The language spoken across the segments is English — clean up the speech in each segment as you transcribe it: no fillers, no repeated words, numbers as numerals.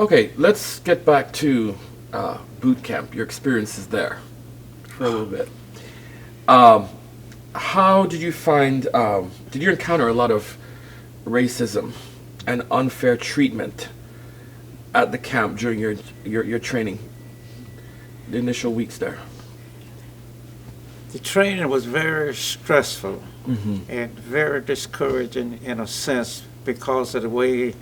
Okay, let's get back to boot camp, your experiences there for a little bit. Um, how did you find, did you encounter a lot of racism and unfair treatment at the camp during your training, the initial weeks there? The training was very stressful Mm-hmm. and very discouraging in a sense because of the way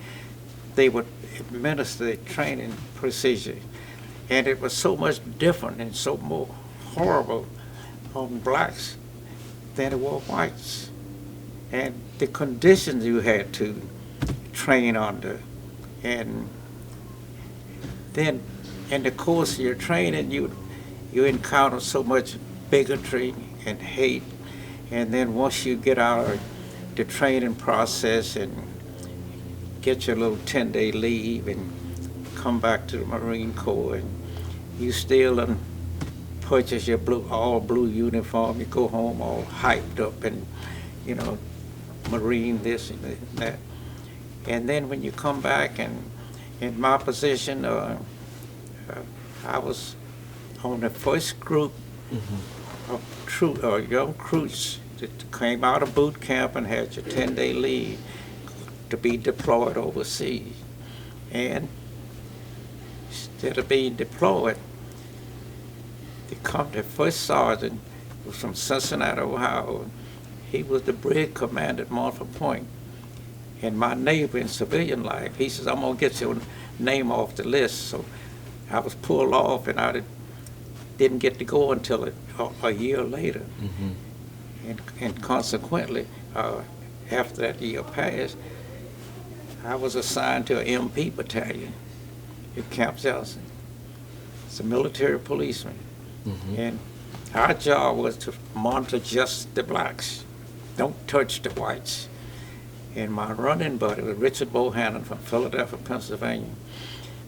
they would administer the training procedure. And it was so much different and so more horrible on blacks than it was whites. And the conditions you had to train under. And then in the course of your training, you encounter so much bigotry and hate. And then once you get out of the training process and get your little 10-day leave and come back to the Marine Corps, and you still purchase your all blue uniform, you go home all hyped up and, Marine this and that. And then when you come back, and in my position, I was on the first group of young recruits that came out of boot camp and had your 10-day leave to be deployed overseas. And instead of being deployed, the first sergeant was from Cincinnati, Ohio. He was the brig commander at Montford Point. And my neighbor in civilian life, he says, I'm going to get your name off the list. So I was pulled off, and I didn't get to go until a year later. Mm-hmm. And consequently, after that year passed, I was assigned to an MP battalion at Camp Johnson. It's a military policeman. Mm-hmm. And our job was to monitor just the blacks. Don't touch the whites. And my running buddy was Richard Bohannon from Philadelphia, Pennsylvania.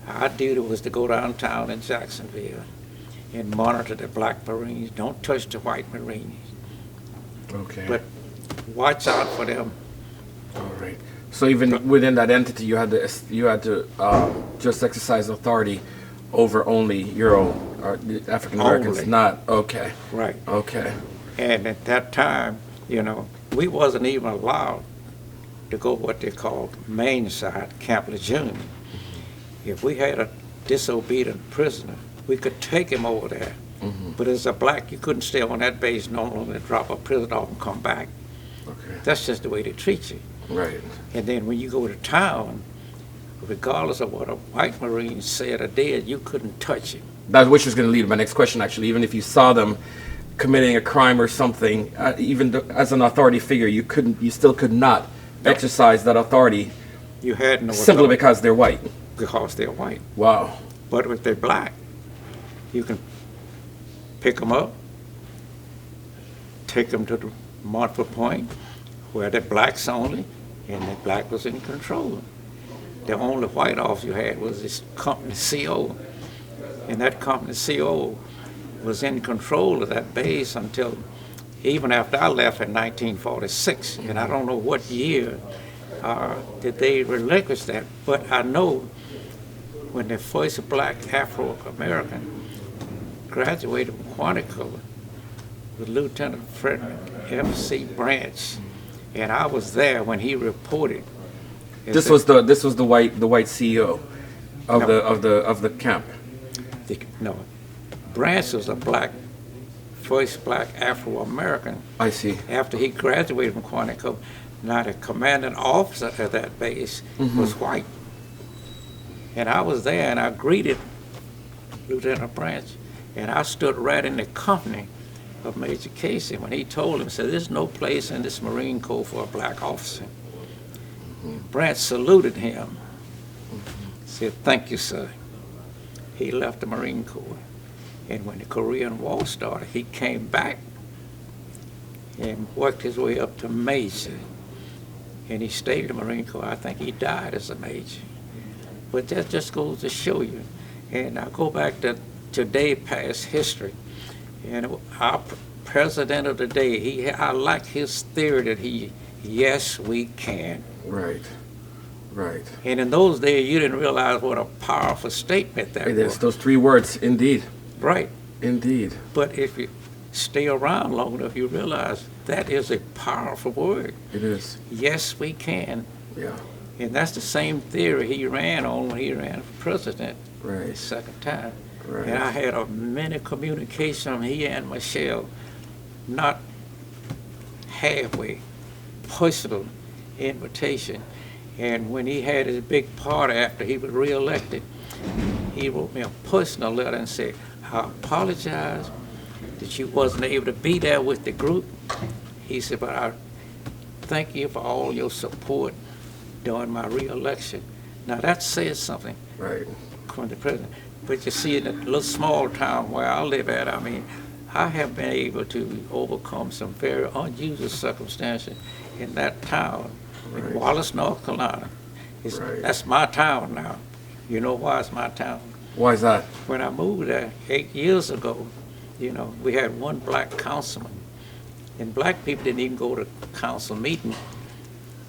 Our duty was to go downtown in Jacksonville and monitor the black Marines. Don't touch the white Marines. Okay. But watch out for them. All right. So even within that entity, you had to just exercise authority over only your own the African Americans. Only. Not okay. Right. Okay. And at that time, we wasn't even allowed to go what they called main side, Camp Lejeune. If we had a disobedient prisoner, we could take him over there. Mm-hmm. But as a black, you couldn't stay on that base normally and drop a prisoner off and come back. Okay. That's just the way they treat you. Right. And then when you go to town, regardless of what a white Marine said or did, you couldn't touch him. That which was going to lead to my next question. Actually, even if you saw them committing a crime or something, as an authority figure, you still could not exercise that authority. You had no simply authority because they're white. because they're white. Wow. But if they're black, you can pick them up, take them to the Montford Point, where they're blacks only, and the black was in control. The only white officer you had was this company CO, and that company CO was in control of that base until even after I left in 1946, and I don't know what year did they relinquish that, but I know when the first black Afro-American graduated from Quantico with Lieutenant Frederick F.C. Branch, and I was there when he reported. This was the white CEO of No. the camp. No, Branch was a first black Afro-American. I see. After he graduated from Quantico, now the commanding officer of that base was white. And I was there, and I greeted Lieutenant Branch, and I stood right in the company of Major Casey when he told him, said, there's no place in this Marine Corps for a black officer. Branch saluted him, said, thank you, sir. He left the Marine Corps. And when the Korean War started, he came back and worked his way up to major. And he stayed in the Marine Corps. I think he died as a major. But that just goes to show you. And I go back to today, past history. And our president of the day, I like his theory that yes, we can. Right. Right. And in those days, you didn't realize what a powerful statement that It was. is. Those three words, indeed. Right. Indeed. But if you stay around long enough, you realize that is a powerful word. It is. Yes, we can. Yeah. And that's the same theory he ran on when he ran for president the Right. second time. Right. And I had a many communication, he and Michelle, not halfway, personal invitation. And when he had his big party after he was reelected, he wrote me a personal letter and said, I apologize that you wasn't able to be there with the group. He said, but I thank you for all your support during my reelection. Now that says something Right. from the president. But you see, in a little small town where I live at, I mean, I have been able to overcome some very unusual circumstances in that town, Right. in Wallace, North Carolina. Right. That's my town now. You know why it's my town? Why is that? When I moved there 8 years ago, we had one black councilman. And black people didn't even go to council meeting.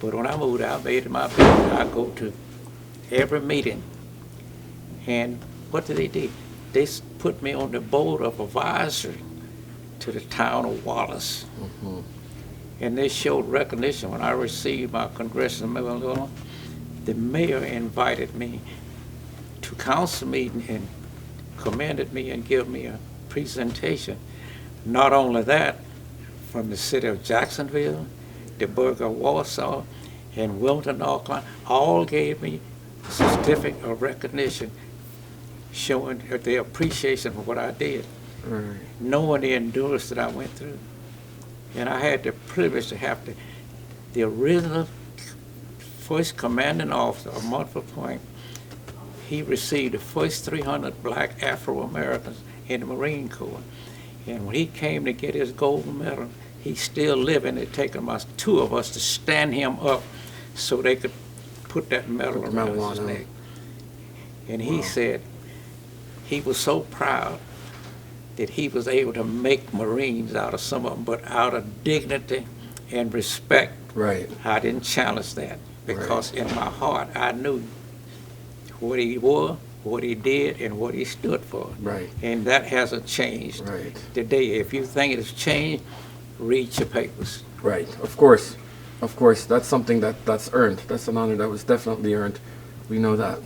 But when I moved out, I made it my business. I go to every meeting. And what did they do? They put me on the board of advisory to the town of Wallace. Mm-hmm. And they showed recognition when I received my congressional medal. The mayor invited me to council meeting and commended me and gave me a presentation. Not only that, from the city of Jacksonville, the borough of Warsaw, and Wilmington, North Carolina, all gave me a certificate of recognition showing their appreciation for what I did, Right. knowing the endurance that I went through. And I had the privilege to have the original first commanding officer of Montford Point. He received the first 300 black Afro-Americans in the Marine Corps. And when he came to get his gold medal, he's still living. It taken us, two of us, to stand him up so they could put that medal Put the around medal his on him. neck. And he Wow. said he was so proud that he was able to make Marines out of some of them, but out of dignity and respect. Right. I didn't challenge that because in my heart I knew what he was, what he did, and what he stood for. Right. And that hasn't changed Right. today. If you think it has changed, read your papers. Right. Of course. Of course. That's something that's earned. That's an honor that was definitely earned. We know that.